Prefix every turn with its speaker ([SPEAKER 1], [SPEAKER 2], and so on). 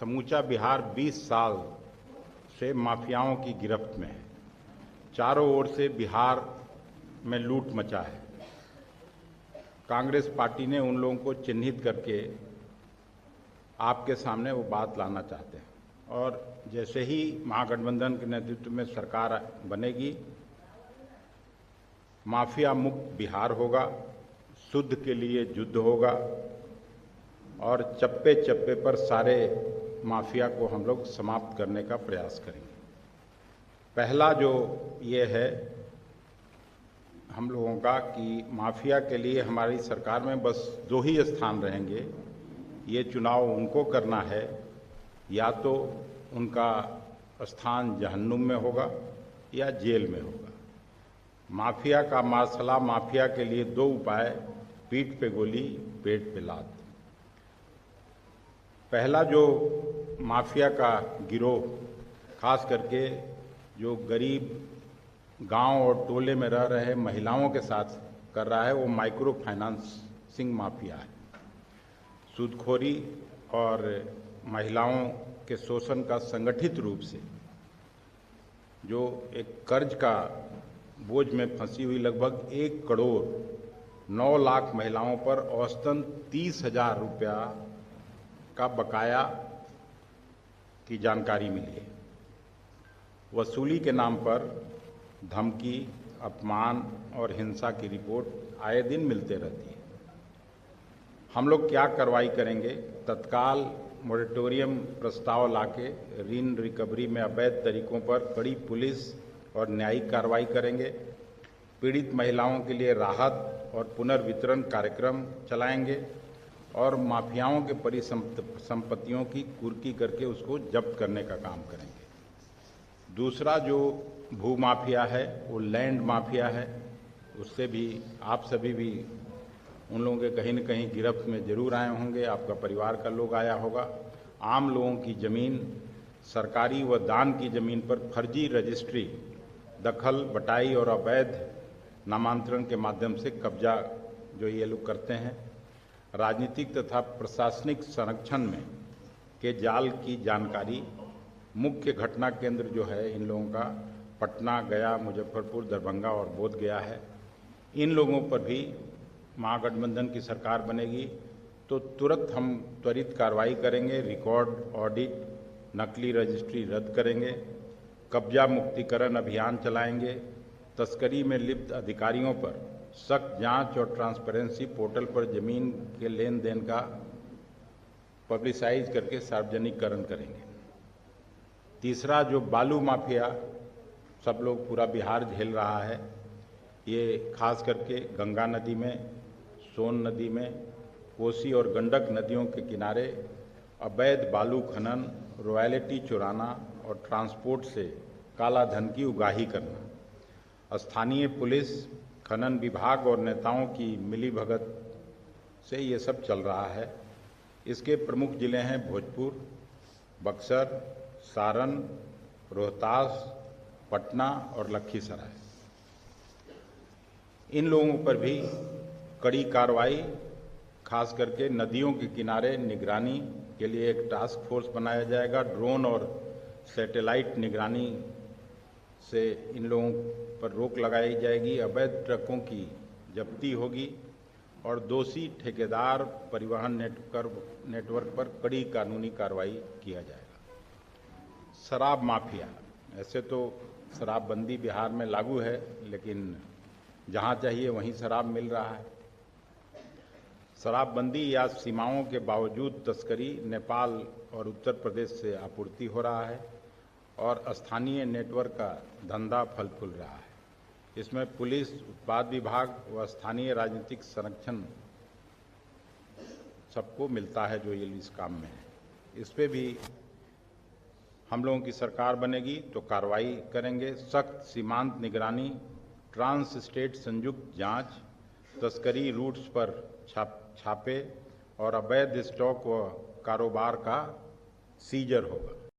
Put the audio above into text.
[SPEAKER 1] समूचा बिहार 20 साल से माफियाओं की गिरफ्त में है। चारों ओर से बिहार में लूट मचा है। कांग्रेस पार्टी ने उन लोगों को चिन्हित करके आपके सामने वो बात लाना चाहते हैं और जैसे ही महागठबंधन के नेतृत्व में सरकार बनेगी, माफिया मुक्त बिहार होगा, शुद्ध के लिए युद्ध होगा और चप्पे चप्पे पर सारे माफिया को हम लोग समाप्त करने का प्रयास करेंगे। पहला जो ये है हम लोगों का कि माफिया के लिए हमारी सरकार में बस 2 ही स्थान रहेंगे। ये चुनाव उनको करना है, या तो उनका स्थान जहन्नुम में होगा या जेल में होगा। माफिया का मार्शला माफिया के लिए 2 उपाय, पीठ पे गोली, पेट पे लात। पहला जो माफिया का गिरोह खास करके जो गरीब गांव और टोले में रह रहे महिलाओं के साथ कर रहा है, वो माइक्रो फाइनेंसिंग माफिया है। सूदखोरी और महिलाओं के शोषण का संगठित रूप से जो एक कर्ज का बोझ में फंसी हुई लगभग 1 करोड़ 9 लाख महिलाओं पर औसतन 30,000 रुपया का बकाया की जानकारी मिली है। वसूली के नाम पर धमकी, अपमान और हिंसा की रिपोर्ट आए दिन मिलते रहती है। हम लोग क्या कार्रवाई करेंगे? तत्काल मोरेटोरियम प्रस्ताव लाके ऋण रिकवरी में अवैध तरीकों पर कड़ी पुलिस और न्यायिक कार्रवाई करेंगे। पीड़ित महिलाओं के लिए राहत और पुनर्वितरण कार्यक्रम चलाएंगे और माफियाओं के परिसंपत्तियों की कुर्की करके उसको जब्त करने का काम करेंगे। दूसरा जो भू माफिया है वो लैंड माफिया है। उससे भी आप सभी भी उन लोगों के कहीं न कहीं गिरफ्त में जरूर आए होंगे, आपका परिवार का लोग आया होगा। आम लोगों की ज़मीन, सरकारी व दान की ज़मीन पर फर्जी रजिस्ट्री, दखल, बटाई और अवैध नामांतरण के माध्यम से कब्जा जो ये लोग करते हैं। राजनीतिक तथा प्रशासनिक संरक्षण में के जाल की जानकारी। मुख्य घटना केंद्र जो है इन लोगों का पटना, गया, मुजफ्फरपुर, दरभंगा और बोधगया है। इन लोगों पर भी महागठबंधन की सरकार बनेगी तो तुरंत हम त्वरित कार्रवाई करेंगे। रिकॉर्ड ऑडिट, नकली रजिस्ट्री रद्द करेंगे, कब्जा मुक्तिकरण अभियान चलाएंगे। तस्करी में लिप्त अधिकारियों पर सख्त जांच और ट्रांसपेरेंसी पोर्टल पर जमीन के लेन देन का पब्लिसाइज करके सार्वजनिकरण करेंगे। तीसरा जो बालू माफिया सब लोग पूरा बिहार झेल रहा है, ये खास करके गंगा नदी में, सोन नदी में, कोसी और गंडक नदियों के किनारे अवैध बालू खनन, रॉयल्टी चुराना और ट्रांसपोर्ट से काला धन की उगाही करना। स्थानीय पुलिस, खनन विभाग और नेताओं की मिलीभगत से ये सब चल रहा है। इसके प्रमुख जिले हैं भोजपुर, बक्सर, सारण, रोहतास, पटना और लखीसराय। इन लोगों पर भी कड़ी कार्रवाई, खास करके नदियों के किनारे निगरानी के लिए एक टास्क फोर्स बनाया जाएगा। ड्रोन और सैटेलाइट निगरानी से इन लोगों पर रोक लगाई जाएगी। अवैध ट्रकों की जब्ती होगी और दोषी ठेकेदार, परिवहन नेटवर्क पर कड़ी कानूनी कार्रवाई किया जाएगा। शराब माफिया, ऐसे तो शराबबंदी बिहार में लागू है, लेकिन जहां चाहिए वहीं शराब मिल रहा है। शराबबंदी या सीमाओं के बावजूद तस्करी नेपाल और उत्तर प्रदेश से आपूर्ति हो रहा है और स्थानीय नेटवर्क का धंधा फल फूल रहा है। इसमें पुलिस, उत्पाद विभाग व स्थानीय राजनीतिक संरक्षण सबको मिलता है जो ये इस काम में है। इस पे भी हम लोगों की सरकार बनेगी तो कार्रवाई करेंगे। सख्त सीमांत निगरानी, ट्रांस स्टेट संयुक्त जांच, तस्करी रूट्स पर छापे और अवैध स्टॉक व कारोबार का सीजर होगा।